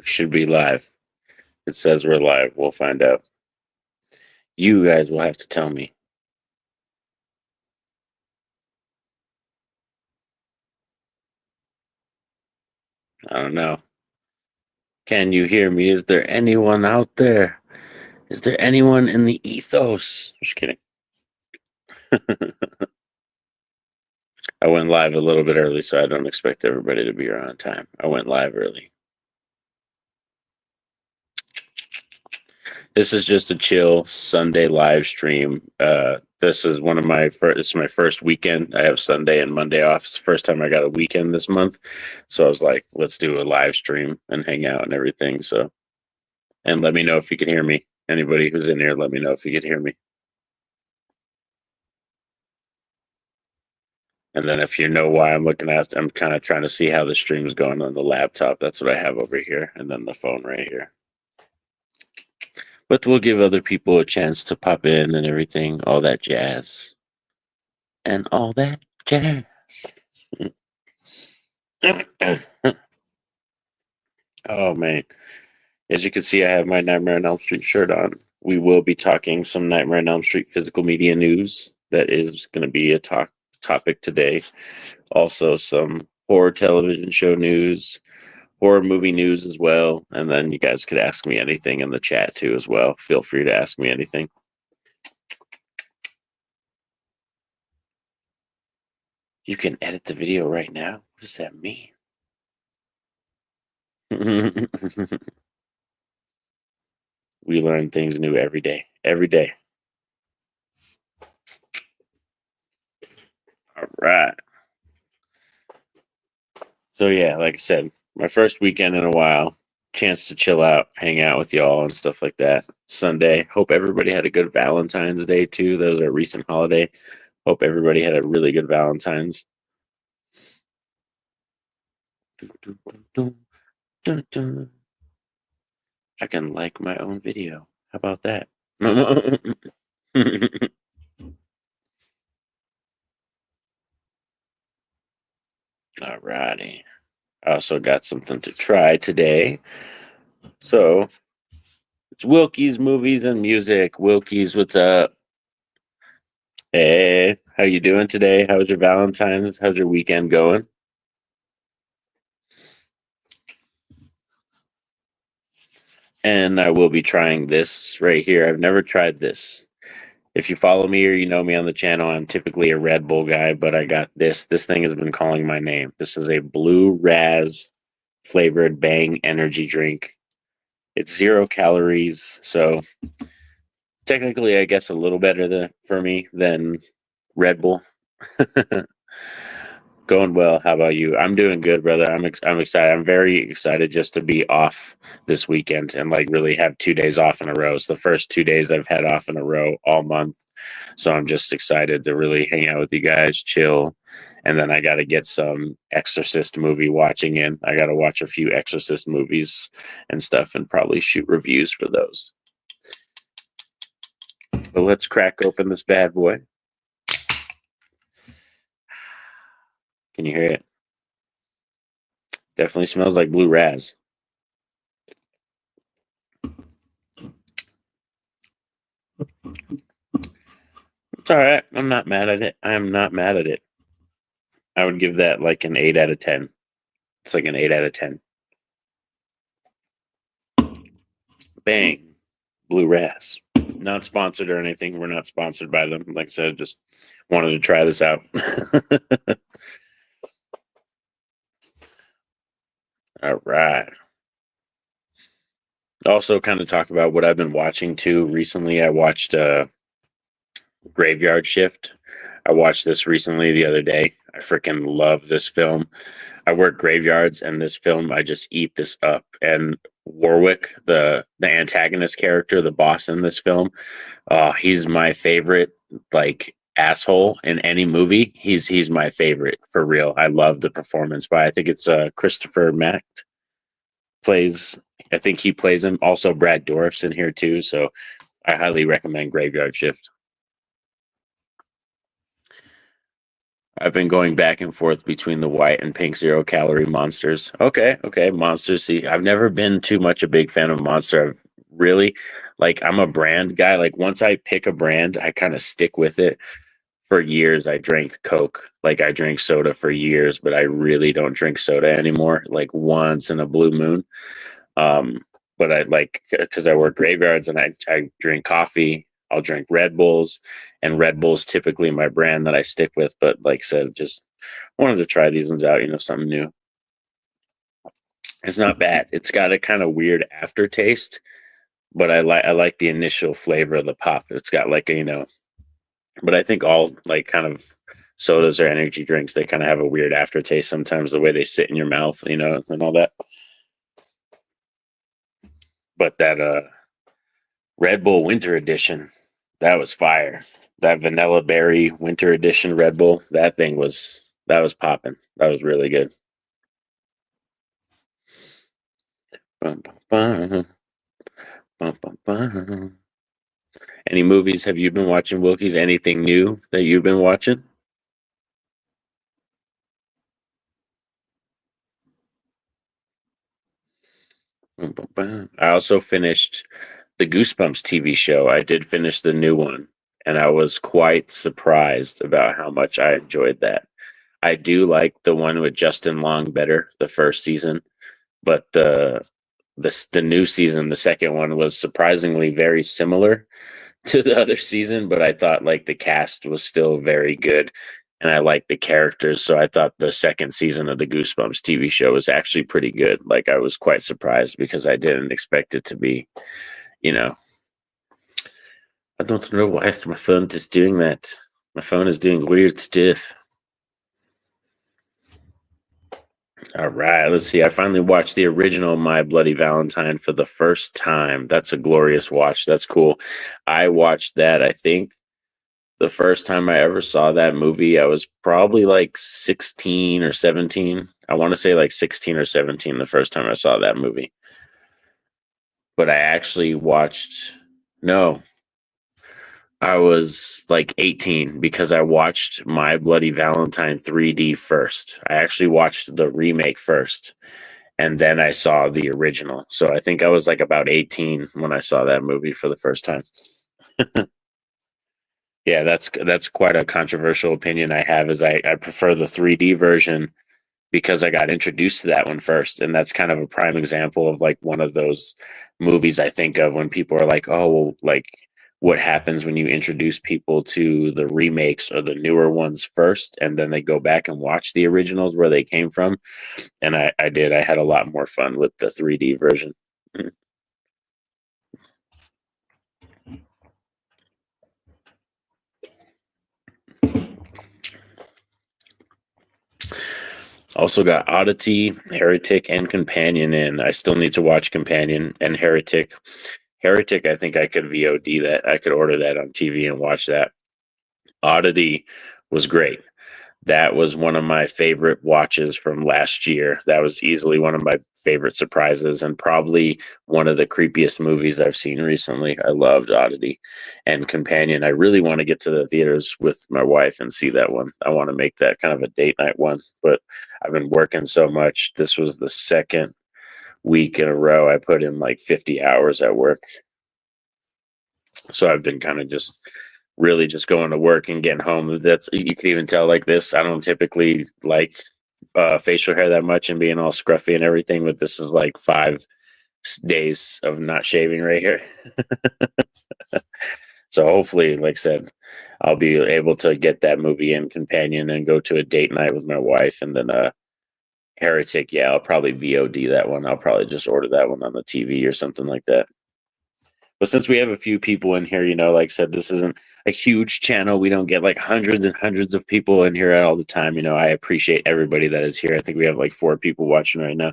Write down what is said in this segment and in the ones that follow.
should be live. It says we're live. We'll find out. You guys will have to tell me. I don't know. Can you hear me? Is there anyone out there? Is there anyone in the ethos? Just kidding. I went live a little bit early, so I don't expect everybody to be here on time. I went live early. This is just a chill Sunday live stream. This is my first weekend. I have Sunday and Monday off. It's the first time I got a weekend this month. So I was like, let's do a live stream and hang out and everything. So, and let me know if you can hear me. Anybody who's in here, let me know if you can hear me. And then if you know why I'm kind of trying to see how the stream's going on the laptop. That's what I have over here. And then the phone right here. But we'll give other people a chance to pop in and everything, all that jazz. And all that jazz. Oh, man. As you can see, I have my Nightmare on Elm Street shirt on. We will be talking some Nightmare on Elm Street physical media news. That is going to be a topic today. Also, some horror television show news, horror movie news as well. And then you guys could ask me anything in the chat too as well. Feel free to ask me anything. You can edit the video right now? What does that mean? We learn things new every day. Every day. All right. So yeah, like I said, my first weekend in a while. Chance to chill out, hang out with y'all and stuff like that. Sunday. Hope everybody had a good Valentine's Day too. That was a recent holiday. Hope everybody had a really good Valentine's. I can like my own video. How about that? Alrighty. I also got something to try today. So it's Wilkie's Movies and Music. Wilkie's, what's up? Hey, how you doing today? How was your Valentine's? How's your weekend going? And I will be trying this right here. I've never tried this. If you follow me or you know me on the channel, I'm typically a Red Bull guy, but I got this. This thing has been calling my name. This is a Blue Raz flavored Bang energy drink. It's 0 calories, so technically, I guess a little better for me than Red Bull. Going well. How about you? I'm doing good, brother. I'm excited. I'm very excited just to be off this weekend and like really have 2 days off in a row. It's the first 2 days I've had off in a row all month. So I'm just excited to really hang out with you guys, chill. And then I got to get some Exorcist movie watching in. I got to watch a few Exorcist movies and stuff and probably shoot reviews for those. But let's crack open this bad boy. Can you hear it? Definitely smells like Blue Raz. It's all right. I'm not mad at it. I am not mad at it. I would give that like an 8 out of 10. It's like an 8 out of 10. Bang. Blue Raz. Not sponsored or anything. We're not sponsored by them. Like I said, just wanted to try this out. All right. Also, kind of talk about what I've been watching too. Recently, I watched Graveyard Shift. I watched this recently the other day. I freaking love this film. I work graveyards, and this film, I just eat this up. And Warwick, the antagonist character, the boss in this film, he's my favorite, like, asshole in any movie. He's my favorite for real. I love the performance by, I think it's Christopher Mack plays. I think he plays him. Also, Brad Dourif's in here too. So I highly recommend Graveyard Shift. I've been going back and forth between the white and pink 0 calorie monsters. Okay, okay, monsters. See, I've never been too much a big fan of Monster. I've really like I'm a brand guy. Like once I pick a brand, I kind of stick with it. For years, I drank Coke. Like I drank soda for years, but I really don't drink soda anymore. Like once in a blue moon. Um, but I like because I work graveyards and I drink coffee. I'll drink Red Bulls, and Red Bull's typically my brand that I stick with. But like I said, just wanted to try these ones out. Something new. It's not bad. It's got a kind of weird aftertaste, but I like the initial flavor of the pop. It's got like a. But I think all like kind of sodas or energy drinks, they kind of have a weird aftertaste sometimes, the way they sit in your mouth, and all that. But that Red Bull Winter Edition, that was fire. That vanilla berry Winter Edition Red Bull, that was popping. That was really good. Bum, bum, bum, bum, bum. Any movies have you been watching, Wilkies? Anything new that you've been watching? Bum, bum, bum. I also finished the Goosebumps TV show. I did finish the new one, and I was quite surprised about how much I enjoyed that. I do like the one with Justin Long better, the first season, but the new season, the second one, was surprisingly very similar to the other season. But I thought like the cast was still very good, and I liked the characters. So I thought the second season of the Goosebumps TV show was actually pretty good. Like I was quite surprised because I didn't expect it to be. You know, I don't know why my phone is doing that. My phone is doing weird stuff. All right, let's see. I finally watched the original My Bloody Valentine for the first time. That's a glorious watch. That's cool. I watched that, I think, the first time I ever saw that movie. I was probably like 16 or 17. I want to say like 16 or 17 the first time I saw that movie. But I actually watched, no, I was like 18 because I watched My Bloody Valentine 3D first. I actually watched the remake first, and then I saw the original. So I think I was like about 18 when I saw that movie for the first time. Yeah, that's quite a controversial opinion I have. Is I prefer the 3D version because I got introduced to that one first, and that's kind of a prime example of like one of those movies I think of when people are like, "Oh, well, like what happens when you introduce people to the remakes or the newer ones first, and then they go back and watch the originals where they came from?" And I did. I had a lot more fun with the 3D version. Also got Oddity, Heretic, and Companion in. I still need to watch Companion and Heretic. Heretic, I think I could VOD that. I could order that on TV and watch that. Oddity was great. That was one of my favorite watches from last year. That was easily one of my favorite surprises and probably one of the creepiest movies I've seen recently. I loved Oddity and Companion. I really want to get to the theaters with my wife and see that one. I want to make that kind of a date night one, but I've been working so much. This was the second week in a row I put in like 50 hours at work. So I've been kind of just really just going to work and getting home. That's you can even tell like this. I don't typically like facial hair that much and being all scruffy and everything, but this is like 5 days of not shaving right here. So hopefully, like I said, I'll be able to get that movie in Companion and go to a date night with my wife, and then Heretic. Yeah, I'll probably VOD that one. I'll probably just order that one on the TV or something like that. But since we have a few people in here, like I said, this isn't a huge channel. We don't get like hundreds and hundreds of people in here all the time. I appreciate everybody that is here. I think we have like 4 people watching right now.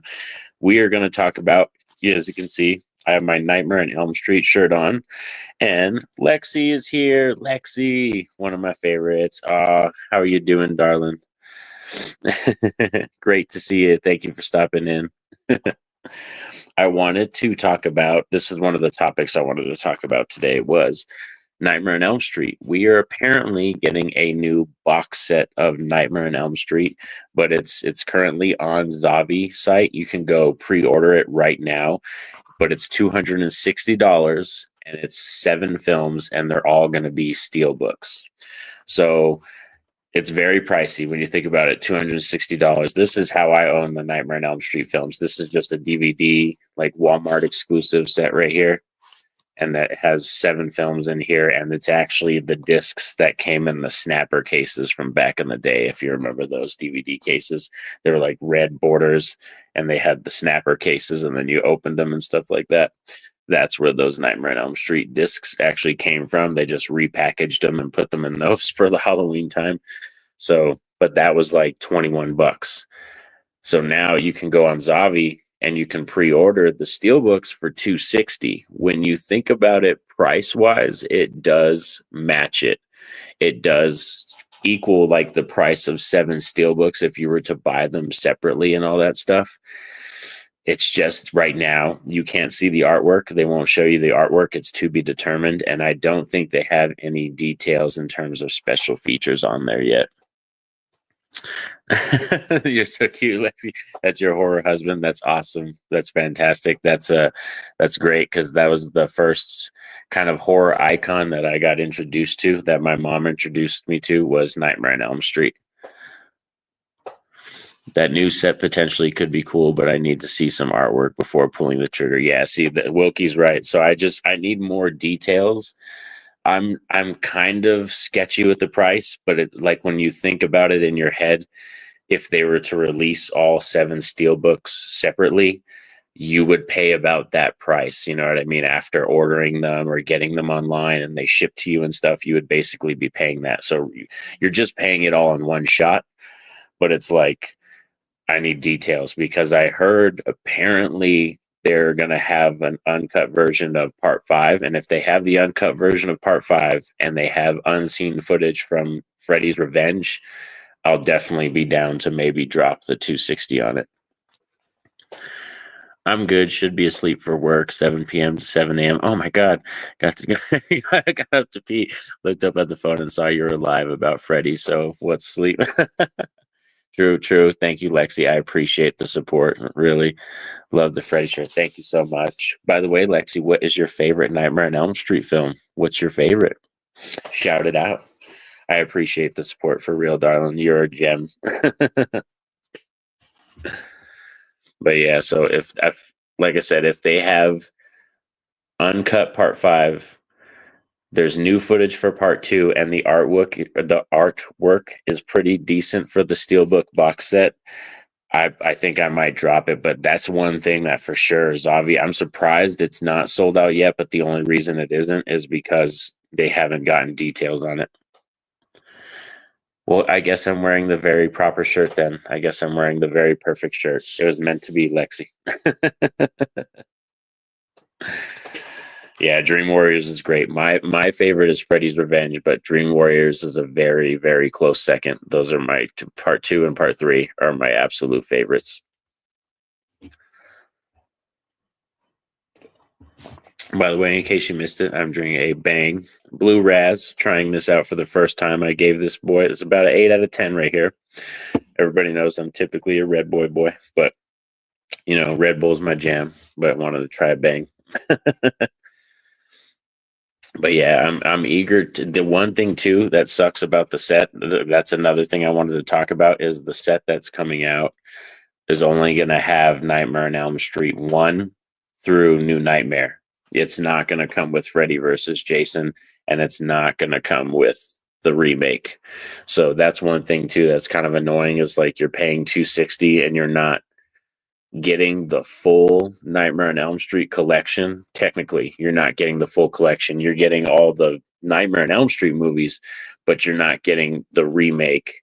We are going to talk about, as you can see, I have my Nightmare on Elm Street shirt on, and Lexi is here. Lexi, one of my favorites. How are you doing, darling? Great to see you. Thank you for stopping in. I wanted to talk about, this is one of the topics I wanted to talk about today, was Nightmare on Elm Street. We are apparently getting a new box set of Nightmare on Elm Street, but it's currently on Zavi site. You can go pre-order it right now, but it's $260 and it's 7 films and they're all going to be steel books. So it's very pricey when you think about it. $260. This is how I own the Nightmare on Elm Street films. This is just a DVD, like Walmart exclusive set right here, and that has 7 films in here. And it's actually the discs that came in the snapper cases from back in the day. If you remember those DVD cases, they were like red borders and they had the snapper cases, and then you opened them and stuff like that. That's where those Nightmare on Elm Street discs actually came from. They just repackaged them and put them in those for the Halloween time. So, but that was like $21. So now you can go on Zavi and you can pre-order the steelbooks for $260. When you think about it price-wise, it does match it. It does equal like the price of 7 steelbooks if you were to buy them separately and all that stuff. It's just right now you can't see the artwork. They won't show you the artwork. It's to be determined, and I don't think they have any details in terms of special features on there yet. You're so cute, Lexi. That's your horror husband. That's awesome. That's fantastic. That's great, because that was the first kind of horror icon that I got introduced to, that my mom introduced me to, was Nightmare on Elm Street. That new set potentially could be cool, but I need to see some artwork before pulling the trigger. Yeah, see, that Wilkie's right. So I need more details. I'm kind of sketchy with the price, but like when you think about it in your head, if they were to release all 7 steelbooks separately, you would pay about that price. You know what I mean? After ordering them or getting them online and they ship to you and stuff, you would basically be paying that. So you're just paying it all in one shot. But it's like, I need details, because I heard apparently they're going to have an uncut version of part 5. And if they have the uncut version of part 5 and they have unseen footage from Freddy's Revenge, I'll definitely be down to maybe drop the 260 on it. I'm good. Should be asleep for work, 7 p.m. to 7 a.m. Oh my God. Got up to pee, looked up at the phone and saw you were live about Freddy. So what's sleep? True. Thank you, Lexi. I appreciate the support. Really love the Freddy shirt. Thank you so much. By the way, Lexi, what is your favorite Nightmare on Elm Street film? What's your favorite? Shout it out. I appreciate the support, for real, darling. You're a gem. But yeah, so if like I said, if they have uncut part 5, there's new footage for part 2, and the artwork is pretty decent for the steelbook box set. I think I might drop it, but that's one thing that for sure is obvious. I'm surprised it's not sold out yet, but the only reason it isn't is because they haven't gotten details on it. Well, I guess I'm wearing the very proper shirt then. I guess I'm wearing the very perfect shirt. It was meant to be, Lexi. Yeah, Dream Warriors is great. My favorite is Freddy's Revenge, but Dream Warriors is a very, very close second. Those are my part 2 and part 3 are my absolute favorites. By the way, in case you missed it, I'm drinking a Bang Blue Raz, trying this out for the first time. I gave this boy, it's about an 8 out of 10 right here. Everybody knows I'm typically a Red boy, but you know, Red Bull's my jam, but I wanted to try a Bang. But yeah, I'm eager to. The one thing too that sucks about the set, that's another thing I wanted to talk about, is the set that's coming out is only going to have Nightmare on Elm Street 1 through New Nightmare. It's not going to come with Freddy versus Jason, and it's not going to come with the remake. So that's one thing too that's kind of annoying, is like you're paying $260 and you're not getting the full Nightmare on Elm Street collection. Technically, you're not getting the full collection. You're getting all the Nightmare on Elm Street movies, but you're not getting the remake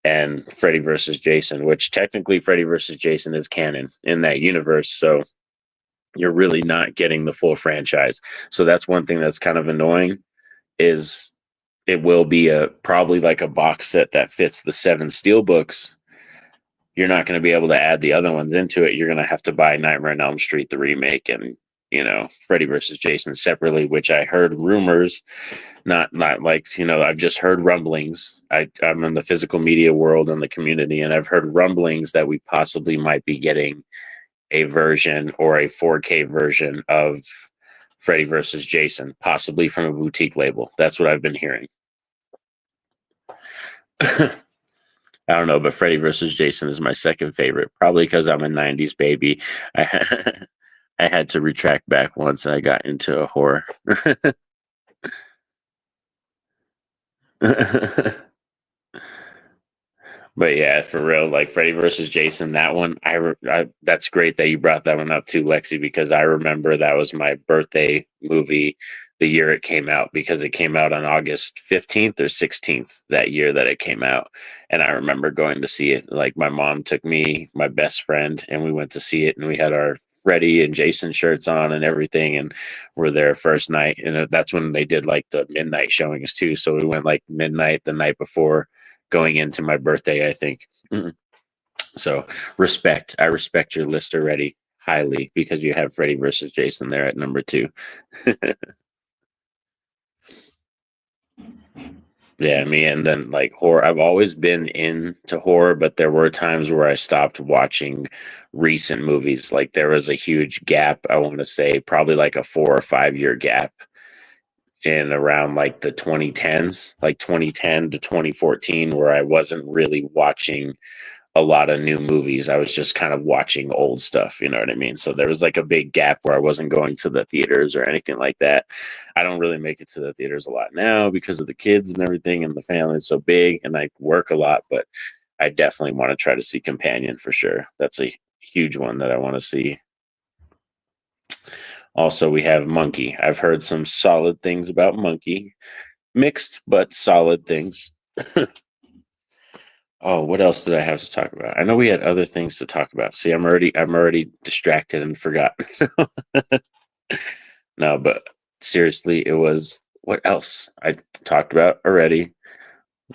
and Freddy versus Jason, which technically Freddy versus Jason is canon in that universe. So you're really not getting the full franchise. So that's one thing that's kind of annoying, is it will be probably like a box set that fits the 7 steelbooks. You're not going to be able to add the other ones into it. You're going to have to buy Nightmare on Elm Street, the remake, and Freddy versus Jason separately, which I heard rumors, not like, I've just heard rumblings. I'm in the physical media world and the community, and I've heard rumblings that we possibly might be getting a version or a 4K version of Freddy versus Jason, possibly from a boutique label. That's what I've been hearing. I don't know, but Freddy versus Jason is my second favorite, probably because I'm a 90s baby. I, I had to retract back once and I got into a horror. But yeah, for real, like Freddy versus Jason, that one, that's great that you brought that one up too, Lexi, because I remember that was my birthday movie the year it came out, because it came out on August 15th or 16th that year that it came out. And I remember going to see it. Like my mom took me, my best friend, and we went to see it, and we had our Freddy and Jason shirts on and everything, and we're there first night. And that's when they did like the midnight showings too. So we went like midnight the night before going into my birthday, I think. So respect. I respect your list already highly because you have Freddy versus Jason there at number 2. Yeah, me, and then like horror. I've always been into horror, but there were times where I stopped watching recent movies. Like there was a huge gap, I want to say probably like a 4 or 5 year gap in around like the 2010s, like 2010 to 2014, where I wasn't really watching a lot of new movies. I was just kind of watching old stuff, you know what I mean? So there was like a big gap where I wasn't going to the theaters or anything like that. I don't really make it to the theaters a lot now because of the kids and everything, and the family is so big, and I work a lot, but I definitely want to try to see Companion for sure. That's a huge one that I want to see. Also, we have Monkey. I've heard some solid things about Monkey, mixed but solid things. Oh, what else did I have to talk about? I know we had other things to talk about. See, I'm already distracted and forgot. No, but seriously, it was what else I talked about already.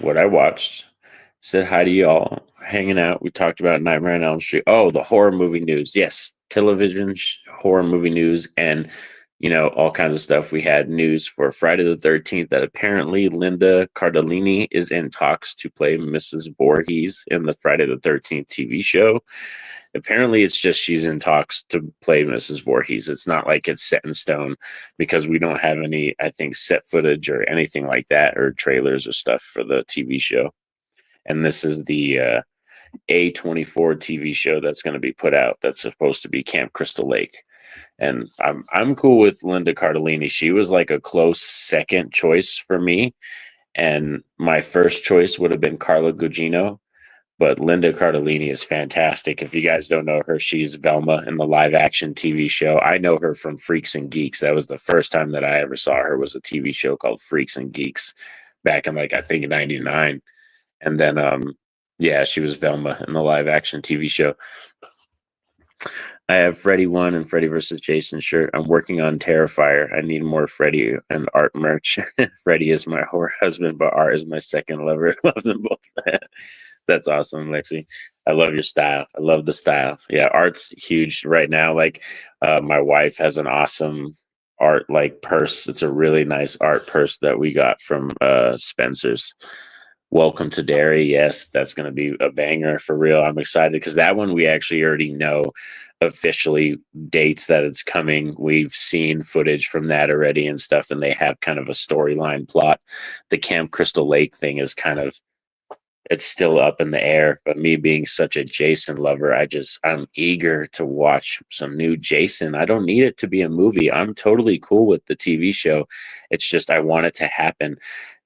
What I watched. Said hi to y'all. Hanging out. We talked about Nightmare on Elm Street. Oh, the horror movie news. Yes, television horror movie news, and all kinds of stuff. We had news for Friday the 13th that apparently Linda Cardellini is in talks to play Mrs. Voorhees in the Friday the 13th TV show. Apparently, it's just she's in talks to play Mrs. Voorhees. It's not like it's set in stone, because we don't have any, I think, set footage or anything like that, or trailers or stuff for the TV show. And this is the A24 TV show that's going to be put out. That's supposed to be Camp Crystal Lake. And I'm cool with Linda Cardellini. She was like a close second choice for me, and my first choice would have been Carla Gugino. But Linda Cardellini is fantastic. If you guys don't know her, she's Velma in the live action TV show. I know her from Freaks and Geeks. That was the first time that I ever saw her, was a TV show called Freaks and Geeks back in like, I think, 99. And then yeah, she was Velma in the live action TV show. I have Freddy 1 and Freddy versus Jason shirt. I'm working on Terrifier. I need more Freddy and art merch. Freddy is my horror husband, but art is my second lover. Love them both. That's awesome, Lexi. I love your style. I love the style. Yeah, art's huge right now. Like my wife has an awesome art like purse. It's a really nice art purse that we got from Spencer's. Welcome to Derry. Yes, that's going to be a banger for real. I'm excited because that one we actually already know officially dates that it's coming. We've seen footage from that already and stuff, and they have kind of a storyline plot. The Camp Crystal Lake thing is kind of, it's still up in the air, but me being such a Jason lover, I'm eager to watch some new Jason. I don't need it to be a movie. I'm totally cool with the TV show. It's just I want it to happen.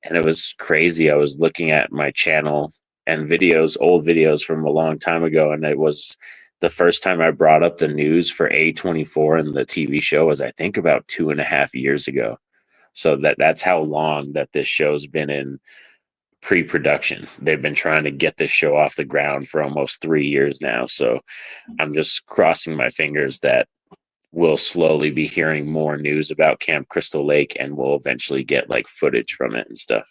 And it was crazy. I was looking at my channel and videos, old videos from a long time ago, and it was the first time I brought up the news for A24 and the TV show was, I think, about 2.5 years ago. So that's how long that this show's been in pre-production. They've been trying to get this show off the ground for almost 3 years now. So I'm just crossing my fingers that we'll slowly be hearing more news about Camp Crystal Lake, and we'll eventually get like footage from it and stuff.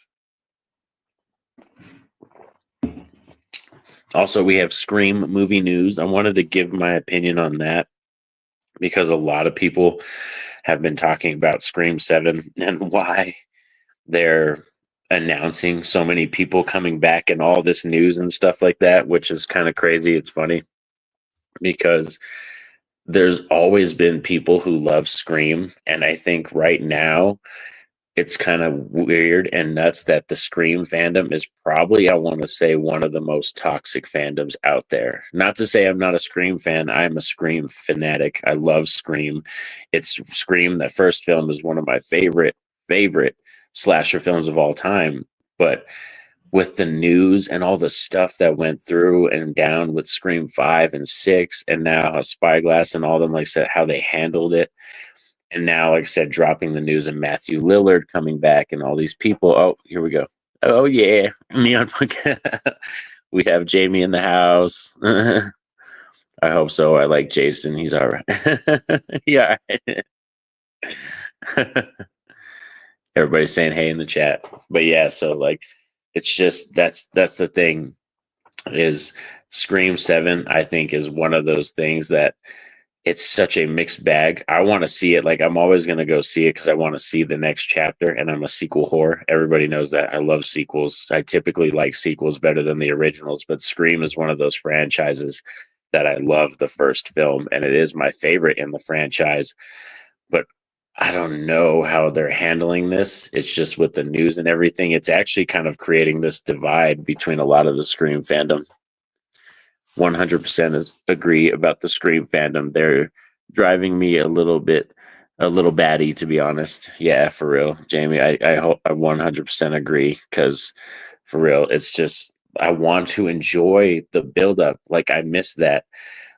Also, we have Scream movie news. I wanted to give my opinion on that because a lot of people have been talking about Scream 7 and why they're announcing so many people coming back and all this news and stuff like that, which is kind of crazy. It's funny because there's always been people who love Scream. And I think right now it's kind of weird and nuts that the Scream fandom is probably, I want to say, one of the most toxic fandoms out there. Not to say I'm not a Scream fan, I'm a Scream fanatic. I love Scream. It's Scream, that first film, is one of my favorite slasher films of all time. But with the news and all the stuff that went through and down with Scream 5 and 6, and now how Spyglass and all them, like I said, how they handled it, and now, like I said, dropping the news of Matthew Lillard coming back and all these people. Oh, here we go. Oh, yeah. Neon Punk. We have Jamie in the house. I hope so. I like Jason. He's all right. Yeah. Everybody's saying hey in the chat. But yeah, so like it's just that's the thing is Scream 7, I think, is one of those things that it's such a mixed bag. I want to see it. Like, I'm always going to go see it because I want to see the next chapter, and I'm a sequel whore. Everybody knows that. I love sequels. I typically like sequels better than the originals, but Scream is one of those franchises that I love the first film, and it is my favorite in the franchise. But I don't know how they're handling this. It's just with the news and everything, it's actually kind of creating this divide between a lot of the Scream fandom. 100% agree about the Scream fandom. They're driving me a little batty, to be honest. Yeah, for real, Jamie. I hope I 100% agree because, for real, it's just I want to enjoy the buildup. Like, I miss that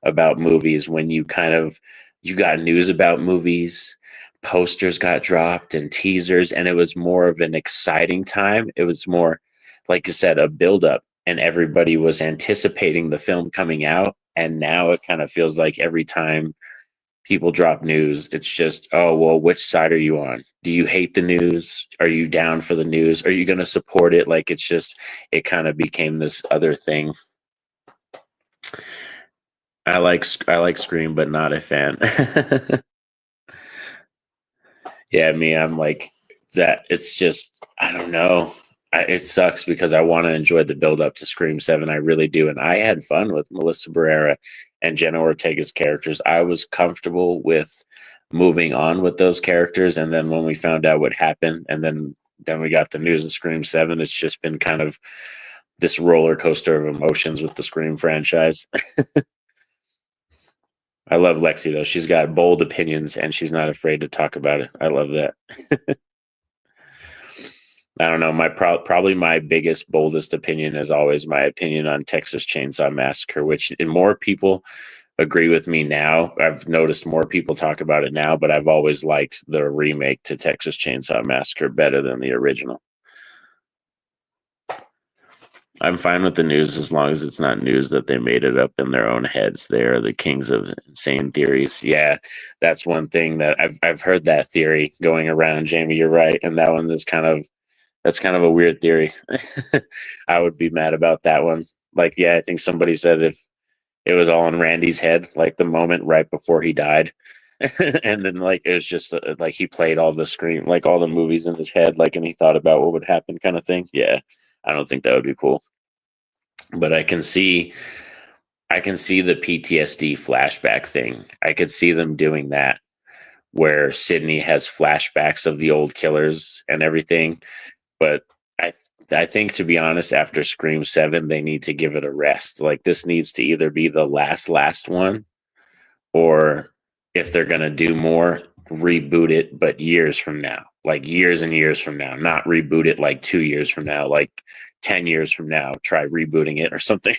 about movies when you got news about movies, posters got dropped and teasers, and it was more of an exciting time. It was more, like you said, a buildup, and everybody was anticipating the film coming out. And now it kind of feels like every time people drop news, it's just, oh, well, which side are you on? Do you hate the news? Are you down for the news? Are you going to support it? Like, it's just, it kind of became this other thing. I like Scream, but not a fan. Yeah, me, I'm like that. It's just, I don't know. It sucks because I want to enjoy the build up to Scream 7. I really do. And I had fun with Melissa Barrera and Jenna Ortega's characters. I was comfortable with moving on with those characters. And then when we found out what happened, and then we got the news of Scream 7, it's just been kind of this roller coaster of emotions with the Scream franchise. I love Lexi, though. She's got bold opinions and she's not afraid to talk about it. I love that. I don't know. Probably my biggest, boldest opinion is always my opinion on Texas Chainsaw Massacre, which more people agree with me now. I've noticed more people talk about it now, but I've always liked the remake to Texas Chainsaw Massacre better than the original. I'm fine with the news as long as it's not news that they made it up in their own heads. They're the kings of insane theories. Yeah, that's one thing that I've heard that theory going around, Jamie. You're right. And that one is that's kind of a weird theory. I would be mad about that one. Like, yeah, I think somebody said if it was all in Randy's head, like the moment right before he died. And then like it was just like he played all the screen, like all the movies in his head, like, and he thought about what would happen, kind of thing. Yeah, I don't think that would be cool. But I can see the PTSD flashback thing. I could see them doing that where Sydney has flashbacks of the old killers and everything. But I think, to be honest, after Scream 7, they need to give it a rest. Like, this needs to either be the last one, or if they're going to do more, reboot it, but years from now, like years and years from now, not reboot it like 2 years from now, like 10 years from now, try rebooting it or something.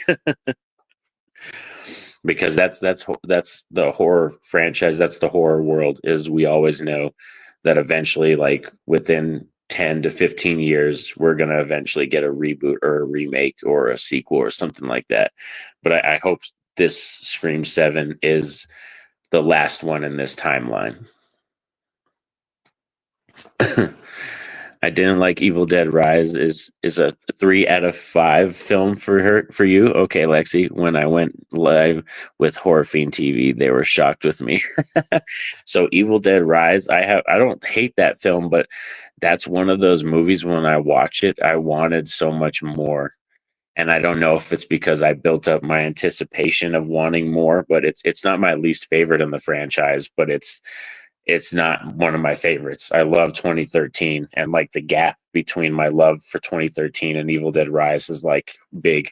Because that's the horror franchise. That's the horror world, is we always know that eventually, like within 10 to 15 years, we're going to eventually get a reboot or a remake or a sequel or something like that. But I hope this Scream 7 is the last one in this timeline. I didn't like Evil Dead Rise is a 3 out of 5 film for you. Okay, Lexi. When I went live with Horror Fiend TV, they were shocked with me. So Evil Dead Rise, I don't hate that film, but that's one of those movies when I watch it, I wanted so much more. And I don't know if it's because I built up my anticipation of wanting more, but it's not my least favorite in the franchise, but it's not one of my favorites. I love 2013, and like the gap between my love for 2013 and Evil Dead Rise is like big.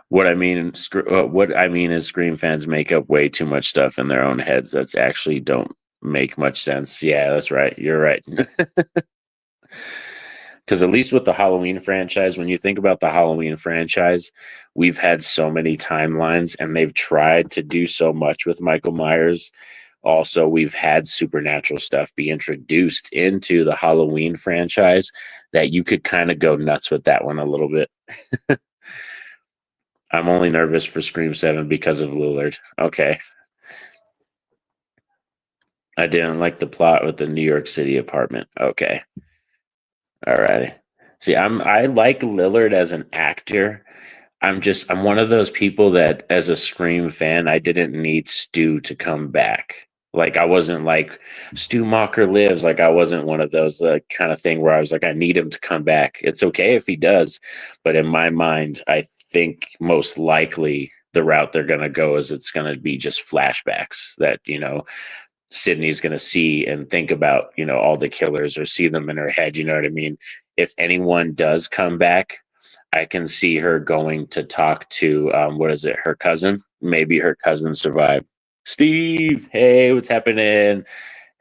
What I mean is Scream fans make up way too much stuff in their own heads that's actually don't make much sense. Yeah, that's right. You're right. Because at least with the Halloween franchise, when you think about the Halloween franchise, we've had so many timelines and they've tried to do so much with Michael Myers. Also, we've had supernatural stuff be introduced into the Halloween franchise that you could kind of go nuts with that one a little bit. I'm only nervous for Scream 7 because of Lillard. Okay. I didn't like the plot with the New York City apartment. Okay. All righty. See, I like Lillard as an actor. I'm one of those people that as a Scream fan, I didn't need Stu to come back. Like I wasn't like Stu Macher lives. Like I wasn't one of those kind of thing where I was like, I need him to come back. It's okay if he does, but in my mind, I think most likely the route they're gonna go is it's gonna be just flashbacks that Sydney's going to see and think about, all the killers or see them in her head. You know what I mean? If anyone does come back, I can see her going to talk to, what is it, her cousin? Maybe her cousin survived. Steve, hey, what's happening?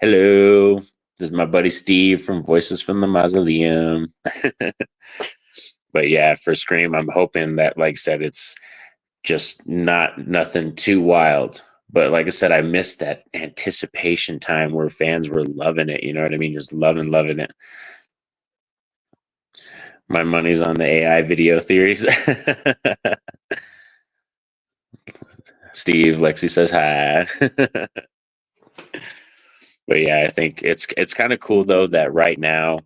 Hello. This is my buddy Steve from Voices from the Mausoleum. But yeah, for Scream, I'm hoping that, like I said, it's just nothing too wild. But like I said, I missed that anticipation time where fans were loving it. You know what I mean? Just loving it. My money's on the AI video theories. Steve, Lexi says hi. But yeah, I think it's kind of cool though that right now,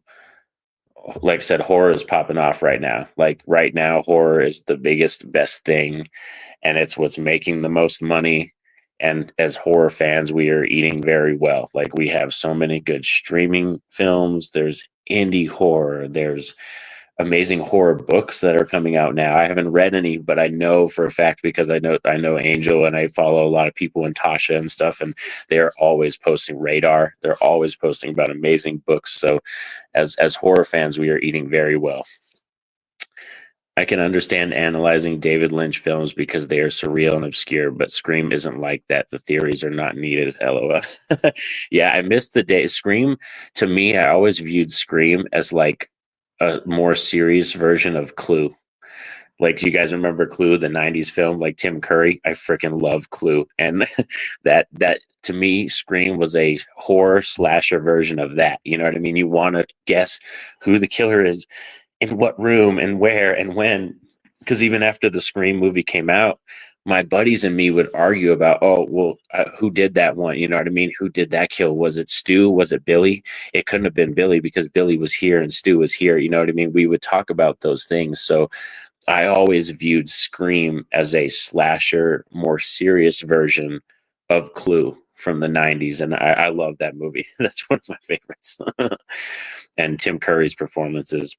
like I said, horror is popping off right now. Like right now, horror is the biggest, best thing, and it's what's making the most money. And as horror fans, we are eating very well. Like we have so many good streaming films. There's indie horror. There's amazing horror books that are coming out now. I haven't read any, but I know for a fact because I know Angel and I follow a lot of people in Tasha and stuff, and they're always posting Radar. They're always posting about amazing books. So as horror fans, we are eating very well. I can understand analyzing David Lynch films because they are surreal and obscure, but Scream isn't like that. The theories are not needed. LOL. Yeah, I missed the day. Scream, to me, I always viewed Scream as like a more serious version of Clue. Like, you guys remember Clue, the '90s film, like Tim Curry? I freaking love Clue, and that to me, Scream was a horror slasher version of that. You know what I mean? You want to guess who the killer is, in what room, and where, and when. Because even after the Scream movie came out, my buddies and me would argue about, oh, well, who did that one? You know what I mean? Who did that kill? Was it Stu? Was it Billy? It couldn't have been Billy because Billy was here and Stu was here. You know what I mean? We would talk about those things. So I always viewed Scream as a slasher, more serious version of Clue from the '90s, and I love that movie. That's one of my favorites. And Tim Curry's performances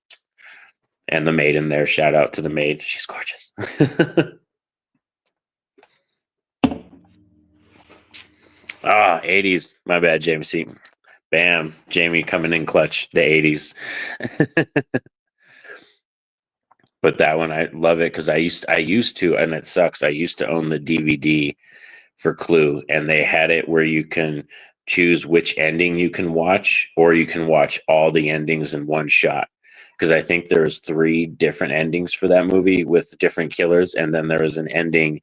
and the maid in there. Shout out to the maid; she's gorgeous. Ah, '80s. My bad, Jamie C. Bam, Jamie coming in clutch. The '80s. But that one, I love it because I used to, and it sucks. I used to own the DVD for Clue, and they had it where you can choose which ending you can watch, or you can watch all the endings in one shot. Because I think there's 3 different endings for that movie with different killers, and then there was an ending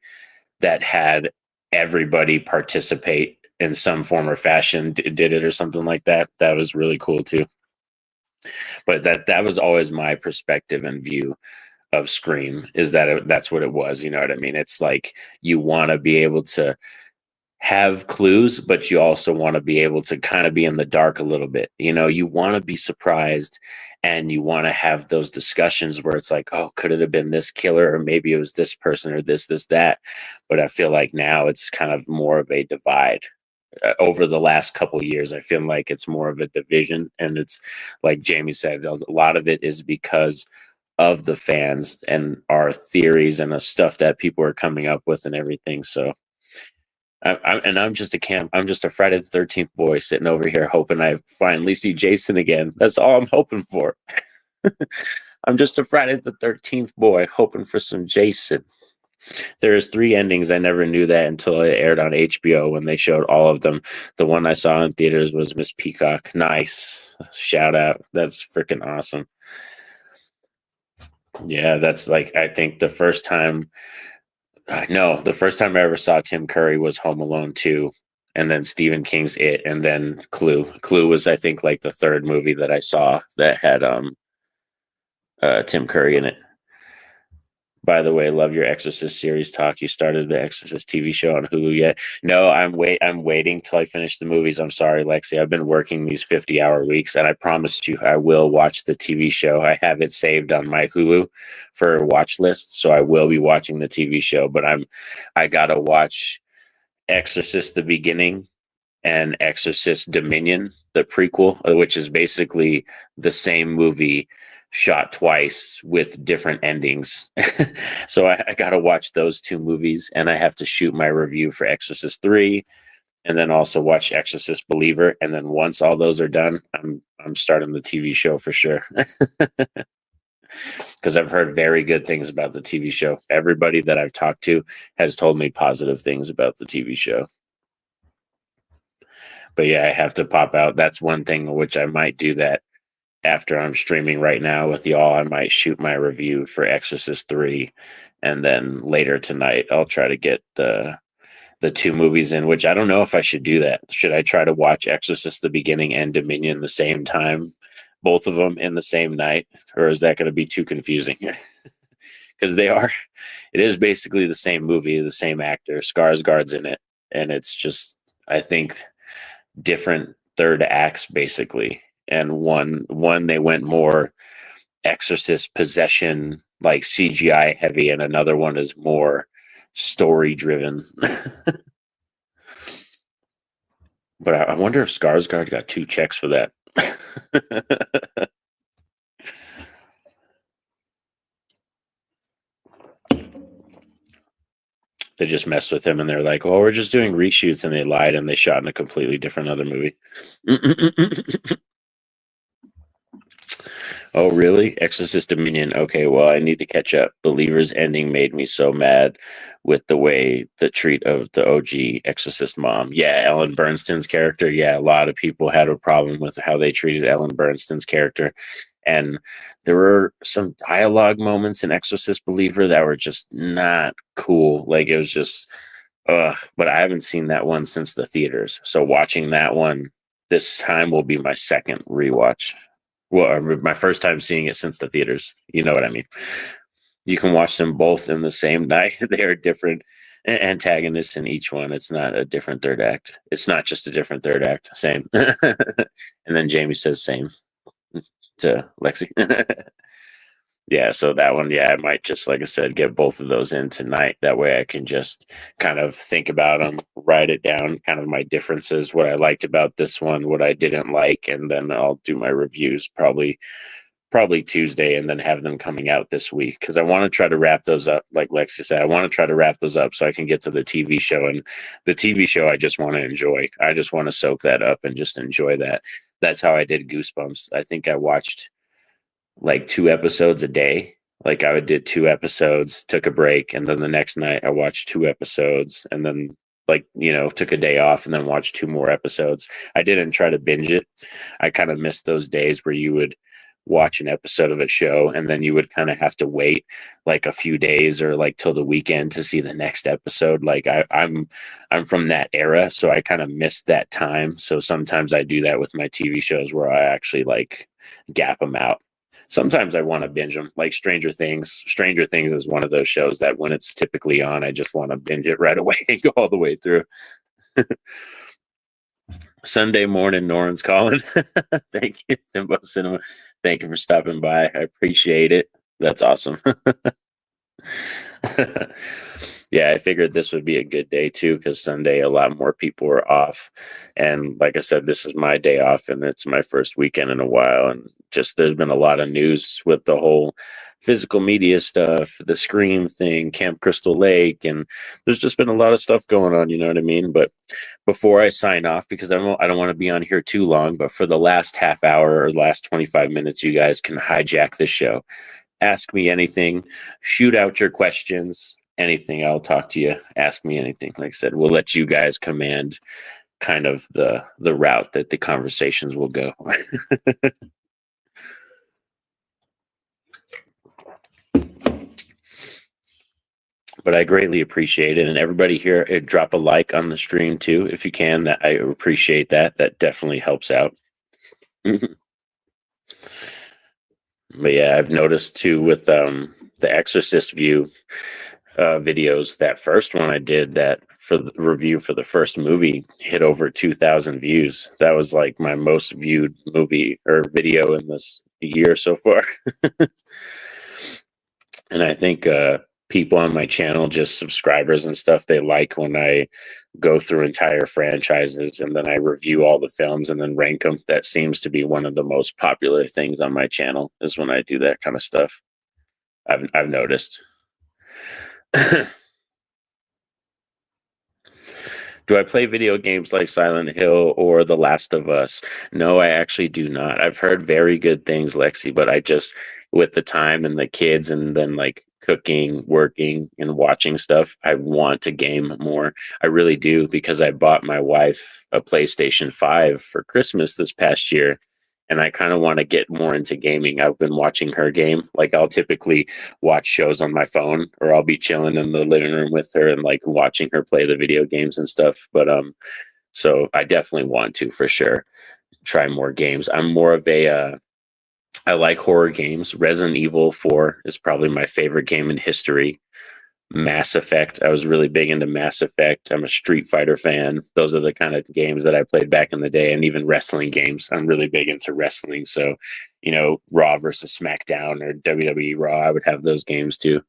that had everybody participate in some form or fashion, did it or something like that. That was really cool too. But that was always my perspective and view of Scream, is that that's what it was. You know what I mean? It's like you want to be able to have clues, but you also want to be able to kind of be in the dark a little bit. You know, you want to be surprised and you want to have those discussions where it's like, oh, could it have been this killer? Or maybe it was this person or this, that. But I feel like now it's kind of more of a divide. Over the last couple of years, I feel like it's more of a division. And it's like Jamie said, a lot of it is because of the fans and our theories and the stuff that people are coming up with and everything. So I'm just a camp. I'm just a Friday the 13th boy sitting over here hoping I finally see Jason again. That's all I'm hoping for. I'm just a Friday the 13th boy hoping for some Jason. There's 3 endings. I never knew that until it aired on HBO when they showed all of them. The one I saw in theaters was Miss Peacock. Nice. Shout out. That's freaking awesome. Yeah, that's like, I think the first time, no, the first time I ever saw Tim Curry was Home Alone 2, and then Stephen King's It, and then Clue. Clue was, I think, like the third movie that I saw that had Tim Curry in it. By the way, love your Exorcist series talk. You started the Exorcist TV show on Hulu yet? No, I'm waiting till I finish the movies. I'm sorry, Lexi. I've been working these 50-hour weeks, and I promised you I will watch the TV show. I have it saved on my Hulu for watch list, so I will be watching the TV show. But I gotta watch Exorcist the beginning and Exorcist Dominion, the prequel, which is basically the same movie shot twice with different endings. So I got to watch those 2 movies, and I have to shoot my review for Exorcist 3, and then also watch Exorcist Believer. And then once all those are done, I'm starting the TV show for sure. Because I've heard very good things about the TV show. Everybody that I've talked to has told me positive things about the TV show. But yeah, I have to pop out. That's one thing which I might do that after I'm streaming right now with y'all. I might shoot my review for Exorcist 3, and then later tonight I'll try to get the 2 movies in, which I don't know if I should do that. Should I try to watch Exorcist the beginning and Dominion the same time, both of them in the same night, or is that going to be too confusing? Because it is basically the same movie, the same actor. Skarsgård's in it, and it's just, I think, different third acts basically. And one they went more Exorcist possession, like CGI heavy, and another one is more story driven. But I wonder if Skarsgård got 2 checks for that. They just messed with him and they're like, "Oh, we're just doing reshoots," and they lied and they shot in a completely different other movie. Oh, really? Exorcist Dominion. Okay, well, I need to catch up. Believer's ending made me so mad with the way the treat of the OG Exorcist mom. Yeah, Ellen Bernstein's character. Yeah, a lot of people had a problem with how they treated Ellen Bernstein's character. And there were some dialogue moments in Exorcist Believer that were just not cool. Like, it was just, ugh. But I haven't seen that one since the theaters. So watching that one this time will be my second rewatch. Well, my first time seeing it since the theaters. You know what I mean? You can watch them both in the same night. They are different antagonists in each one. It's not a different third act. It's not just a different third act. Same. And then Jamie says same to Lexi. Yeah, so that one, yeah, I might just, like I said, get both of those in tonight. That way I can just kind of think about them, write it down, kind of my differences, what I liked about this one, what I didn't like, and then I'll do my reviews probably Tuesday, and then have them coming out this week, because I want to try to wrap those up. Like Lexi said, I want to try to wrap those up so I can get to the TV show. And the TV show, I just want to enjoy. I just want to soak that up and just enjoy that. That's how I did Goosebumps. I think I watched like 2 episodes a day. Like, I did 2 episodes, took a break, and then the next night I watched 2 episodes, and then, like, took a day off and then watched 2 more episodes. I didn't try to binge it. I kind of missed those days where you would watch an episode of a show and then you would kind of have to wait like a few days or like till the weekend to see the next episode. Like, I'm from that era, so I kind of missed that time. So sometimes I do that with my TV shows where I actually like gap them out. Sometimes I want to binge them, like Stranger Things. Stranger Things is one of those shows that when it's typically on, I just want to binge it right away and go all the way through. Sunday morning, Norin's calling. Thank you, Timbo Cinema. Thank you for stopping by. I appreciate it. That's awesome. Yeah, I figured this would be a good day too because Sunday a lot more people are off, and like I said, this is my day off, and it's my first weekend in a while, and just there's been a lot of news with the whole physical media stuff, the Scream thing, Camp Crystal Lake, and there's just been a lot of stuff going on. You know what I mean? But before I sign off, because I don't want to be on here too long, but for the last half hour or last 25 minutes, you guys can hijack this show. Ask me anything, shoot out your questions, anything. I'll talk to you. Ask me anything. Like I said, we'll let you guys command kind of the route that the conversations will go. But I greatly appreciate it. And everybody here, drop a like on the stream too, if you can. That I appreciate that. That definitely helps out. But yeah, I've noticed too with the Exorcist view videos, that first one I did that for the review for the first movie hit over 2,000 views. That was like my most viewed movie or video in this year so far. And I think people on my channel, just subscribers and stuff, they like when I go through entire franchises and then I review all the films and then rank them. That seems to be one of the most popular things on my channel, is when I do that kind of stuff. I've noticed. Do I play video games like Silent Hill or The Last of Us? No, I actually do not. I've heard very good things, Lexi, but I just, with the time and the kids and then like cooking, working, and watching stuff, I want to game more. I really do, because I bought my wife a PlayStation 5 for Christmas this past year. And I kind of want to get more into gaming. I've been watching her game. Like, I'll typically watch shows on my phone, or I'll be chilling in the living room with her and like watching her play the video games and stuff. But so I definitely want to, for sure, try more games. I'm more of a I like horror games. Resident Evil 4 is probably my favorite game in history. Mass Effect. I was really big into Mass Effect. I'm a Street Fighter fan. Those are the kind of games that I played back in the day, and even wrestling games. I'm really big into wrestling. So, Raw versus SmackDown or WWE Raw, I would have those games too.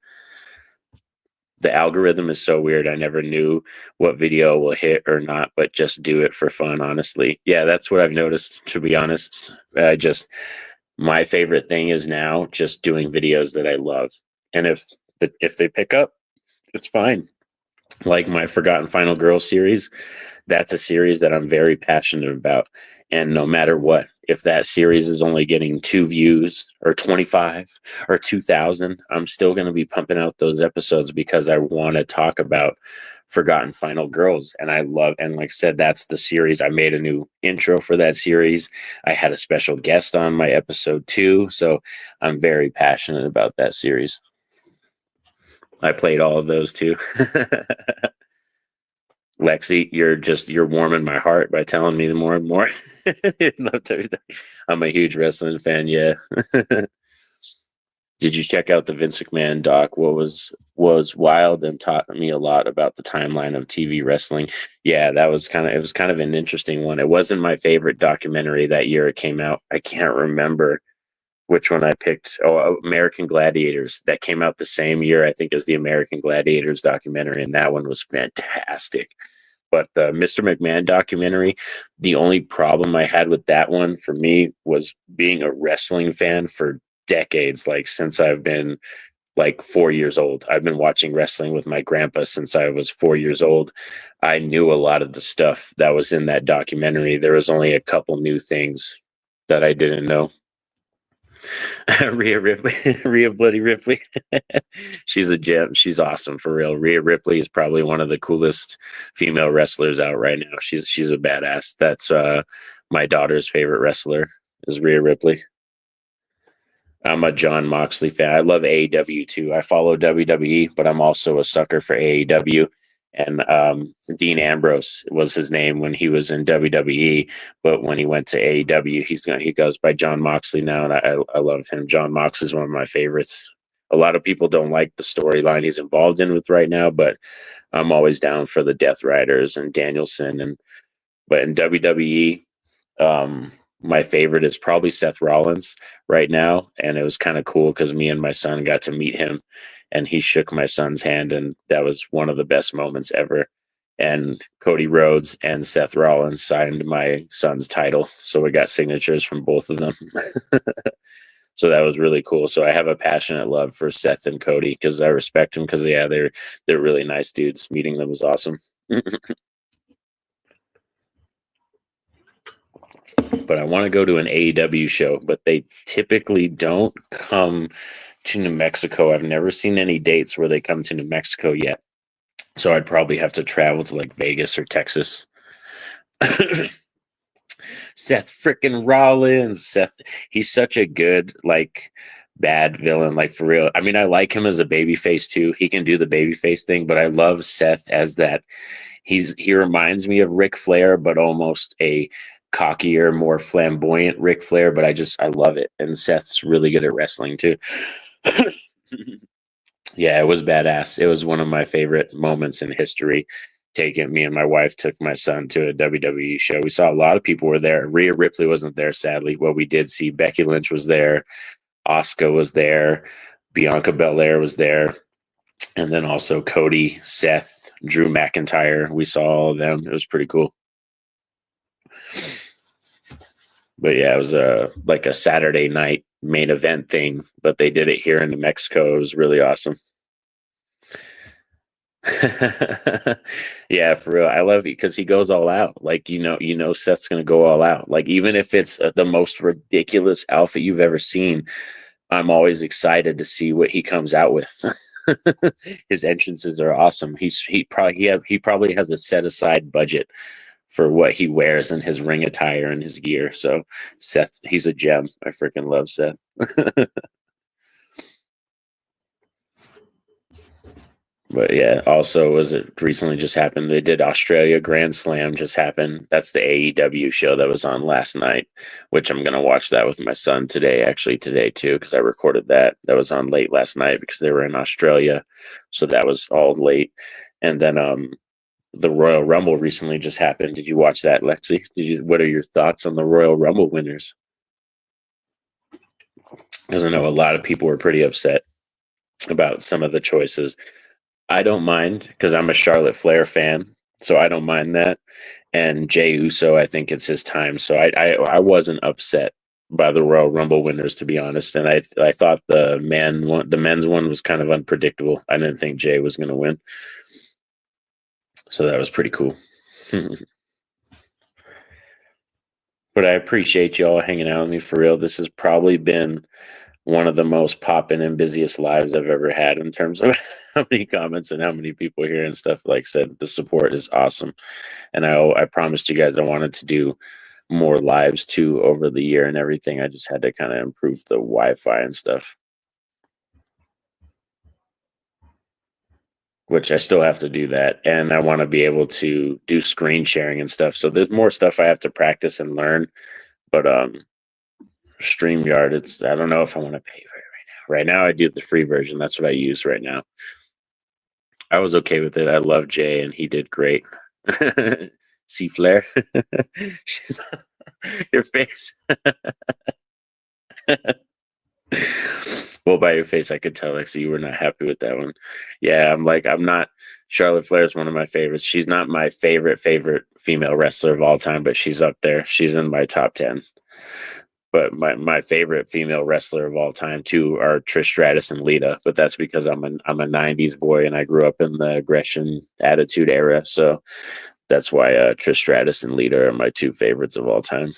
The algorithm is so weird. I never knew what video will hit or not, but just do it for fun, honestly. Yeah, that's what I've noticed, to be honest. My favorite thing is now just doing videos that I love. And if they pick up, it's fine. Like my Forgotten Final Girls series, that's a series that I'm very passionate about. And no matter what, if that series is only getting 2 views or 25 or 2,000, I'm still going to be pumping out those episodes because I want to talk about Forgotten Final Girls. And and like I said, that's the series. I made a new intro for that series. I had a special guest on my episode 2. So I'm very passionate about that series. I played all of those too. Lexi, you're warming my heart by telling me more and more. I'm a huge wrestling fan. Yeah. Did you check out the Vince McMahon doc? What was wild and taught me a lot about the timeline of TV wrestling. Yeah, it was kind of an interesting one. It wasn't my favorite documentary that year it came out. I can't remember which one I picked. Oh, American Gladiators. That came out the same year, I think, as the American Gladiators documentary, and that one was fantastic. But the Mr. McMahon documentary, the only problem I had with that one for me was being a wrestling fan for decades, like since I've been like 4 years old. I've been watching wrestling with my grandpa since I was 4 years old. I knew a lot of the stuff that was in that documentary. There was only a couple new things that I didn't know. Rhea Ripley, Rhea Bloody Ripley. She's a gem. She's awesome, for real. Rhea Ripley is probably one of the coolest female wrestlers out right now. She's a badass. That's my daughter's favorite wrestler is Rhea Ripley. I'm a John Moxley fan. I love AEW too. I follow WWE, but I'm also a sucker for AEW. And Dean Ambrose was his name when he was in WWE, but when he went to AEW, he goes by John Moxley now, and I love him. John Moxley is one of my favorites. A lot of people don't like the storyline he's involved in with right now, but I'm always down for the Death Riders and Danielson. But in WWE, my favorite is probably Seth Rollins right now, and it was kind of cool because me and my son got to meet him, and he shook my son's hand, and that was one of the best moments ever. And Cody Rhodes and Seth Rollins signed my son's title, so we got signatures from both of them. So that was really cool. So I have a passionate love for Seth and Cody because I respect them because they're really nice dudes. Meeting them was awesome. But I want to go to an AEW show, but they typically don't come to New Mexico. I've never seen any dates where they come to New Mexico yet. So I'd probably have to travel to like Vegas or Texas. Seth freaking Rollins. Seth, he's such a good, like, bad villain, like, for real. I mean, I like him as a babyface too. He can do the babyface thing, but I love Seth as that. He reminds me of Ric Flair, but almost a cockier, more flamboyant Ric Flair. But I love it. And Seth's really good at wrestling too. Yeah, it was badass. It was one of my favorite moments in history. Me and my wife took my son to a WWE show. We saw a lot of people were there. Rhea Ripley wasn't there, sadly. What we did see, Becky Lynch was there, Asuka was there, Bianca Belair was there, and then also Cody, Seth, Drew McIntyre. We saw all of them. It was pretty cool. But yeah, it was like a Saturday night main event thing, but they did it here in New Mexico. It was really awesome. Yeah, for real. I love it because he goes all out. Like, Seth's gonna go all out. Like, even if it's the most ridiculous outfit you've ever seen, I'm always excited to see what he comes out with. His entrances are awesome. He probably has a set aside budget for what he wears and his ring attire and his gear. So Seth, he's a gem. I freaking love Seth. But yeah, also was it recently just happened? They did Australia Grand Slam just happened. That's the AEW show that was on last night, which I'm gonna watch that with my son today, actually today too, because I recorded that. That was on late last night because they were in Australia, so that was all late. And then the Royal Rumble recently just happened. Did you watch that, Lexi? What are your thoughts on the Royal Rumble winners? Because I know a lot of people were pretty upset about some of the choices. I don't mind because I'm a Charlotte Flair fan, so I don't mind that. And Jey Uso, I think it's his time. So I wasn't upset by the Royal Rumble winners, to be honest. And I thought the men's one was kind of unpredictable. I didn't think Jey was going to win, so that was pretty cool. But I appreciate y'all hanging out with me for real. This has probably been one of the most popping and busiest lives I've ever had in terms of how many comments and how many people here and stuff. Like I said, the support is awesome. And I promised you guys I wanted to do more lives too over the year and everything. I just had to kind of improve the Wi-Fi and stuff, which I still have to do that. And I want to be able to do screen sharing and stuff. So there's more stuff I have to practice and learn. But StreamYard, I don't know if I want to pay for it right now. Right now I do the free version. That's what I use right now. I was okay with it. I love Jay and he did great. See Flair? Your face. Well, by your face, I could tell, Lexi, you were not happy with that one. Yeah, I'm not. Charlotte Flair is one of my favorites. She's not my favorite female wrestler of all time, but she's up there. She's in my top 10. But my favorite female wrestler of all time too are Trish Stratus and Lita. But that's because I'm a '90s boy and I grew up in the aggression attitude era. So that's why Trish Stratus and Lita are my two favorites of all time.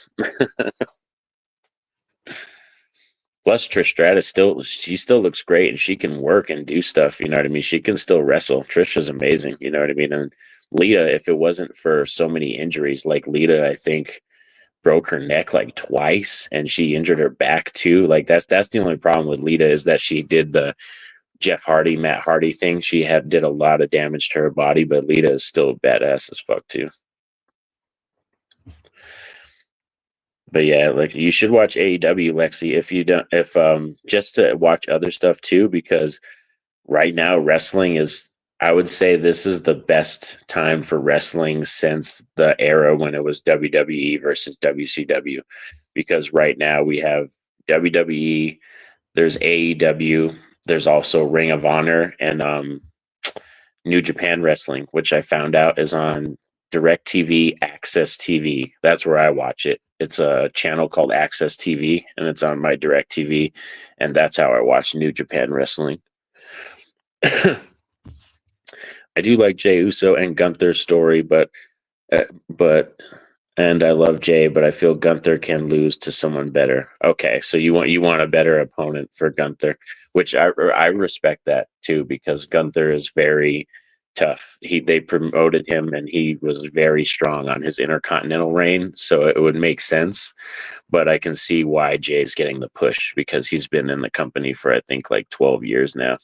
Plus, Trish Stratus still looks great and she can work and do stuff. You know what I mean? She can still wrestle. Trish is amazing. You know what I mean? And Lita, if it wasn't for so many injuries, like Lita, I think broke her neck like twice and she injured her back too. Like that's the only problem with Lita is that she did the Jeff Hardy, Matt Hardy thing. She did a lot of damage to her body, but Lita is still badass as fuck too. But yeah, like you should watch AEW, Lexi, if just to watch other stuff too, because right now wrestling is I would say this is the best time for wrestling since the era when it was WWE versus WCW, because right now we have WWE, there's AEW, there's also Ring of Honor, and New Japan Wrestling, which I found out is on DirecTV Access TV. That's where I watch it. It's a channel called Access TV, and it's on my DirecTV, and that's how I watch New Japan Wrestling. I do like Jey Uso and Gunther's story, but and I love Jay, but I feel Gunther can lose to someone better. Okay, so you want a better opponent for Gunther, which I respect that too, because Gunther is very tough. They promoted him and he was very strong on his Intercontinental reign, so it would make sense. But I can see why Jay's getting the push because he's been in the company for I think like 12 years now.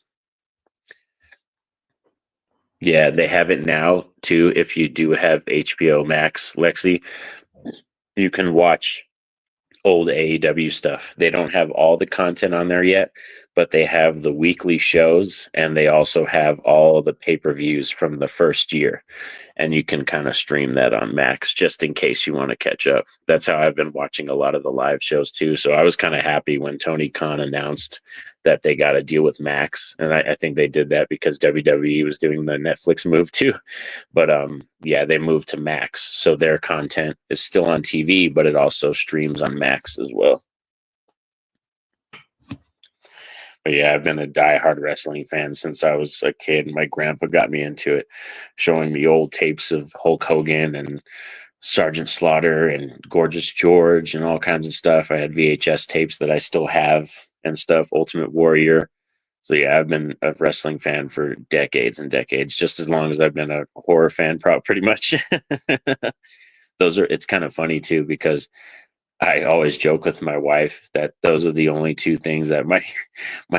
Yeah, they have it now too. If you do have HBO Max, Lexi, you can watch old AEW stuff. They don't have all the content on there yet, but they have the weekly shows and they also have all the pay-per-views from the first year. And you can kind of stream that on Max just in case you want to catch up. That's how I've been watching a lot of the live shows too. So I was kind of happy when Tony Khan announced that they got a deal with Max. And I think they did that because WWE was doing the Netflix move too. But yeah, they moved to Max. So their content is still on TV, but it also streams on Max as well. But yeah, I've been a diehard wrestling fan since I was a kid. My grandpa got me into it, showing me old tapes of Hulk Hogan and Sergeant Slaughter and Gorgeous George and all kinds of stuff. I had VHS tapes that I still have and stuff, Ultimate Warrior. So yeah, I've been a wrestling fan for decades and decades, just as long as I've been a horror fan, pretty much. Those are, it's kind of funny too, because I always joke with my wife that those are the only two things that my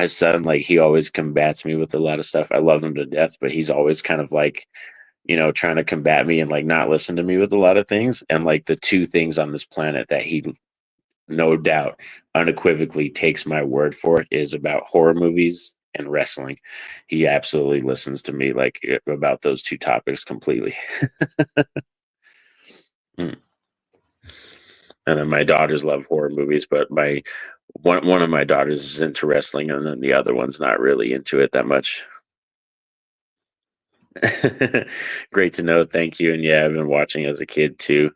son, like, he always combats me with a lot of stuff. I love him to death, but he's always kind of like, trying to combat me and like not listen to me with a lot of things. And like the two things on this planet that he no doubt unequivocally takes my word for it is about horror movies and wrestling. He absolutely listens to me like about those two topics completely. Mm. And then my daughters love horror movies, but my one of my daughters is into wrestling, and then the other one's not really into it that much. Great to know. Thank you. And yeah, I've been watching as a kid too.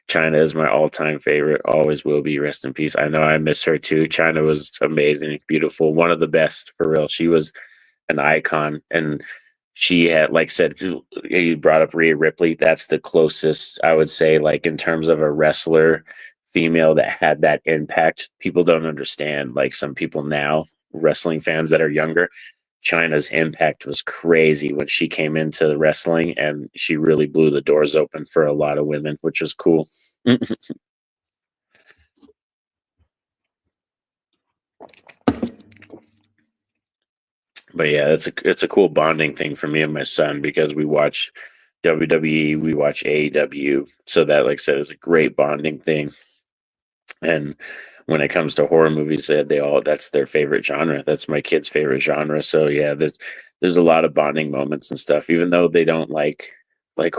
China is my all-time favorite. Always will be. Rest in peace. I know I miss her too. China was amazing, beautiful, one of the best for real. She was an icon, and she had, like said, you brought up Rhea Ripley. That's the closest I would say, like in terms of a wrestler female that had that impact. People don't understand. Like some people now, wrestling fans that are younger, China's impact was crazy when she came into the wrestling, and she really blew the doors open for a lot of women, which was cool. But yeah, it's a cool bonding thing for me and my son because we watch WWE, we watch AEW, so that, like I said, is a great bonding thing. And when it comes to horror movies, they all, that's their favorite genre. That's my kid's favorite genre. So yeah, there's a lot of bonding moments and stuff. Even though they don't like my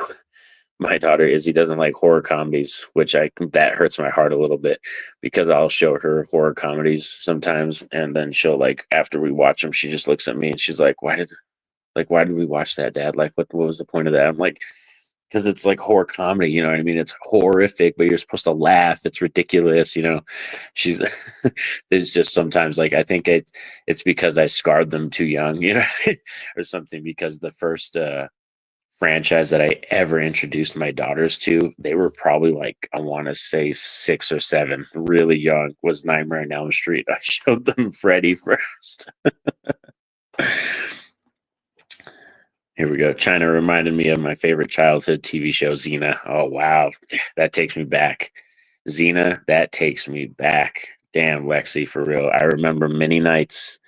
daughter Izzy doesn't like horror comedies, which I that hurts my heart a little bit because I'll show her horror comedies sometimes, and then she'll, like, after we watch them, she just looks at me and she's like, why did we watch that, Dad? Like, what was the point of that? I'm like, because it's like horror comedy, you know what I mean? It's horrific, but you're supposed to laugh. It's ridiculous. She's there's just sometimes, like, I think it's because I scarred them too young, or something, because the first franchise that I ever introduced my daughters to, they were probably like, I want to say 6 or 7, really young, was Nightmare on Elm Street. I showed them Freddy first. Here we go. China reminded me of my favorite childhood TV show, Xena. Oh, wow. That takes me back. Xena, that takes me back. Damn, Lexi, for real. I remember many nights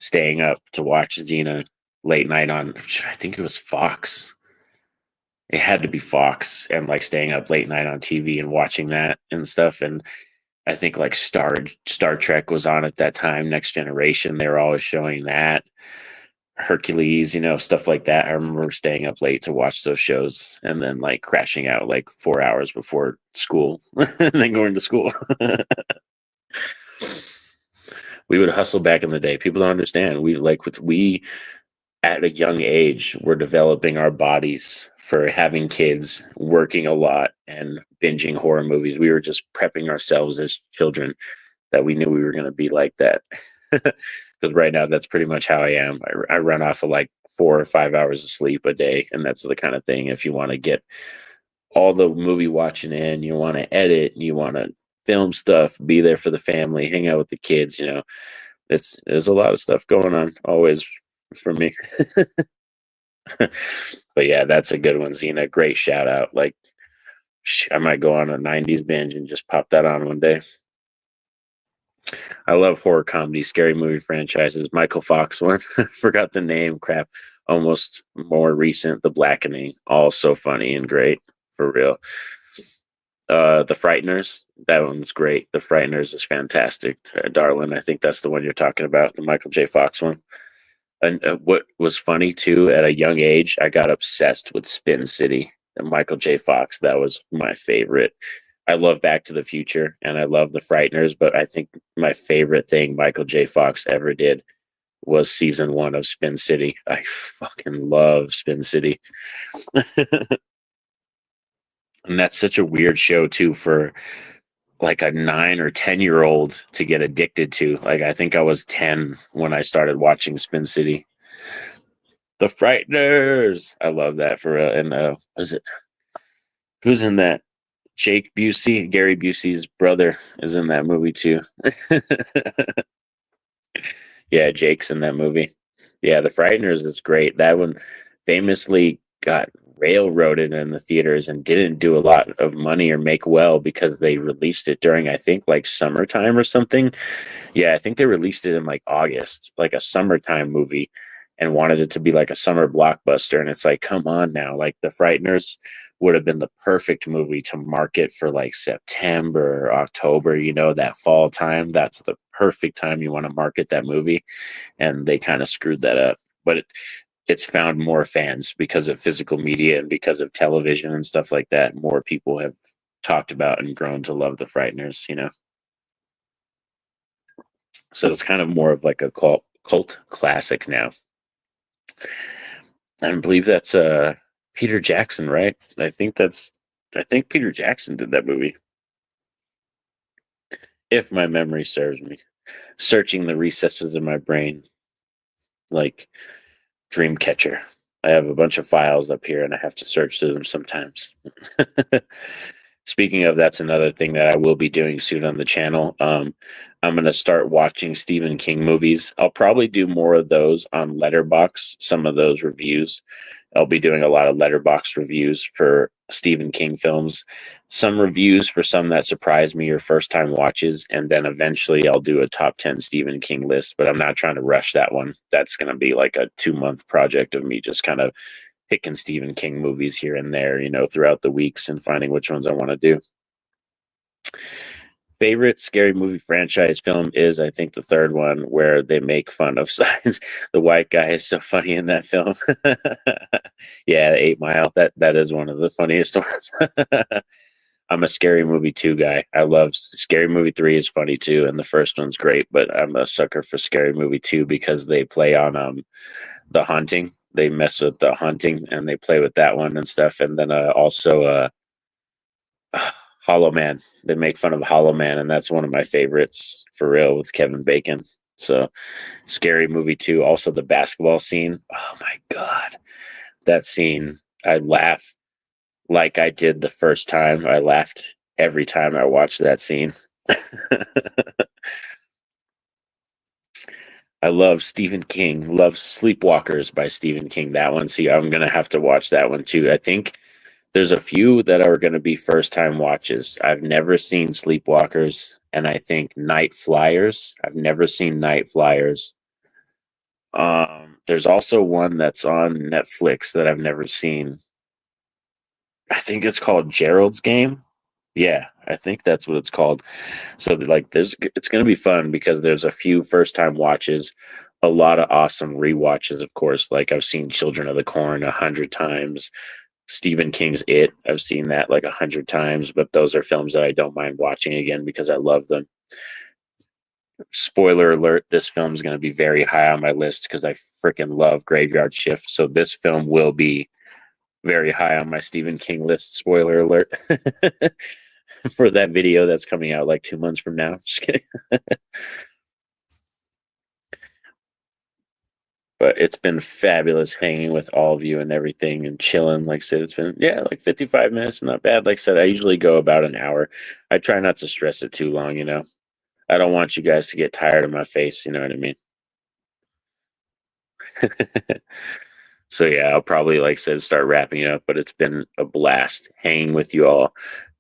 staying up to watch Xena late night on, I think it was Fox. It had to be Fox, and like staying up late night on TV and watching that and stuff. And I think like Star Trek was on at that time, Next Generation. They were always showing that. Hercules, stuff like that. I remember staying up late to watch those shows and then like crashing out like 4 hours before school and then going to school. We would hustle back in the day. People don't understand. We at a young age were developing our bodies for having kids, working a lot, and binging horror movies. We were just prepping ourselves as children that we knew we were going to be like that. Because right now, that's pretty much how I am. I run off of like 4 or 5 hours of sleep a day, and that's the kind of thing. If you want to get all the movie watching in, you want to edit, you want to film stuff, be there for the family, hang out with the kids. There's a lot of stuff going on always for me. But yeah, that's a good one, Xena. Great shout out. Like, I might go on a 90s binge and just pop that on one day. I love horror comedy, scary movie franchises. Michael Fox one, forgot the name, crap. Almost more recent, The Blackening. All so funny and great, for real. The Frighteners, that one's great. The Frighteners is fantastic. Darlin, I think that's the one you're talking about, the Michael J. Fox one. And what was funny too, at a young age, I got obsessed with Spin City and Michael J. Fox. That was my favorite. I love Back to the Future and I love The Frighteners, but I think my favorite thing Michael J. Fox ever did was season 1 of Spin City. I fucking love Spin City. And that's such a weird show too for like a 9 or 10-year-old to get addicted to. Like, I think I was 10 when I started watching Spin City. The Frighteners. I love that for real. And was it who's in that? Jake Busey, Gary Busey's brother, is in that movie too. Yeah, Jake's in that movie. Yeah, The Frighteners is great. That one famously got railroaded in the theaters and didn't do a lot of money or make well because they released it during, I think, like summertime or something. Yeah, I think they released it in like August, like a summertime movie, and wanted it to be like a summer blockbuster. And it's like, come on now. Like, The Frighteners would have been the perfect movie to market for like September or October, that fall time. That's the perfect time you want to market that movie. And they kind of screwed that up. But it's found more fans because of physical media and because of television and stuff like that. More people have talked about and grown to love The Frighteners. So it's kind of more of like a cult classic now. I believe that's Peter Jackson, right? I think Peter Jackson did that movie. If my memory serves me. Searching the recesses of my brain like Dreamcatcher. I have a bunch of files up here and I have to search through them sometimes. Speaking of, that's another thing that I will be doing soon on the channel. I'm going to start watching Stephen King movies. I'll probably do more of those on Letterboxd, some of those reviews. I'll be doing a lot of Letterboxd reviews for Stephen King films, some reviews for some that surprised me or first time watches, and then eventually I'll do a top 10 Stephen King list, but I'm not trying to rush that one. That's going to be like a 2-month project of me just kind of picking Stephen King movies here and there, throughout the weeks and finding which ones I want to do. Favorite scary movie franchise film is, I think, the third one where they make fun of Signs. The white guy is so funny in that film. Yeah, 8 Mile. That is one of the funniest ones. I'm a Scary Movie 2 guy. I love Scary Movie 3 is funny too, and the first one's great, but I'm a sucker for Scary Movie 2 because they play on The Haunting. They mess with The Haunting and they play with that one and stuff. And then also Hollow Man. They make fun of Hollow Man, and that's one of my favorites for real with Kevin Bacon. So Scary Movie 2. Also the basketball scene. Oh my God. That scene. I laugh like I did the first time. I laughed every time I watched that scene. I love Stephen King. Love Sleepwalkers by Stephen King. That one. See, I'm going to have to watch that one too. I think there's a few that are going to be first time watches. I've never seen Sleepwalkers, and I think Night Flyers. I've never seen Night Flyers. There's also one that's on Netflix that I've never seen. I think it's called Gerald's Game. Yeah, I think that's what it's called. So like it's going to be fun because there's a few first time watches, a lot of awesome rewatches, of course. Like I've seen Children of the Corn 100 times. Stephen King's It, I've seen that like 100 times, but those are films that I don't mind watching again because I love them. Spoiler alert, this film is going to be very high on my list because I freaking love Graveyard Shift. So this film will be very high on my Stephen King list. Spoiler alert for that video that's coming out like 2 months from now. Just kidding. But it's been fabulous hanging with all of you and everything and chilling. Like I said, it's been, yeah, like 55 minutes. Not bad. Like I said, I usually go about an hour. I try not to stress it too long, you know. I don't want you guys to get tired of my face. You know what I mean? So yeah, I'll probably, like I said, start wrapping it up. But it's been a blast hanging with you all,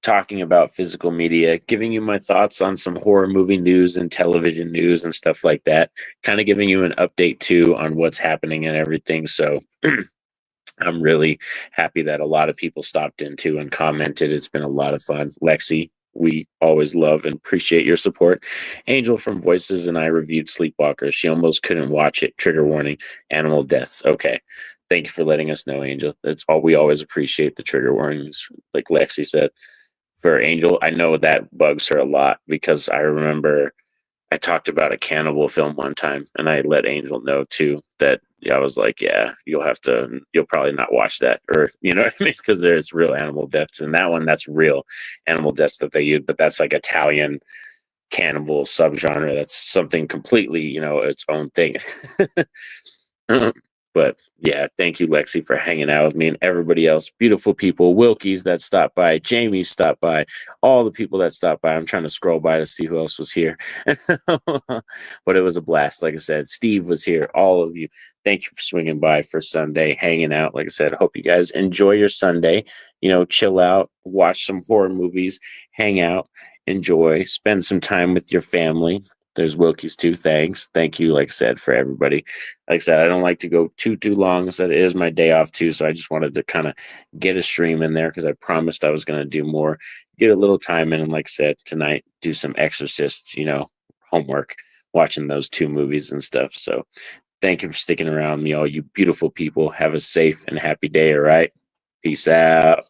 talking about physical media, giving you my thoughts on some horror movie news and television news and stuff like that. Kind of giving you an update too on what's happening and everything. So I'm really happy that a lot of people stopped in too and commented. It's been a lot of fun. Lexi, we always love and appreciate your support. Angel from Voices and I reviewed Sleepwalker. She almost couldn't watch it. Trigger warning, animal deaths. Okay. Thank you for letting us know, Angel. That's all. We always appreciate the trigger warnings. Like Lexi said, for Angel, I know that bugs her a lot because I remember I talked about a cannibal film one time and I let Angel know too that, yeah, I was like, yeah, you'll probably not watch that, or you know what I mean, because there's real animal deaths and that one, that's real animal deaths that they use, but that's like Italian cannibal subgenre. That's something completely, its own thing. But yeah, thank you, Lexi, for hanging out with me and everybody else. Beautiful people, Wilkies that stopped by, Jamie stopped by, all the people that stopped by. I'm trying to scroll by to see who else was here. But it was a blast. Like I said, Steve was here, all of you. Thank you for swinging by for Sunday, hanging out. Like I said, I hope you guys enjoy your Sunday. Chill out, watch some horror movies, hang out, enjoy, spend some time with your family. There's Wilkie's too. Thanks. Thank you, like I said, for everybody. Like I said, I don't like to go too long. I said it is my day off too, so I just wanted to kind of get a stream in there because I promised I was going to do more, get a little time in, and like I said, tonight do some Exorcist, homework, watching those 2 movies and stuff. So thank you for sticking around, me, all you beautiful people. Have a safe and happy day. All right, peace out.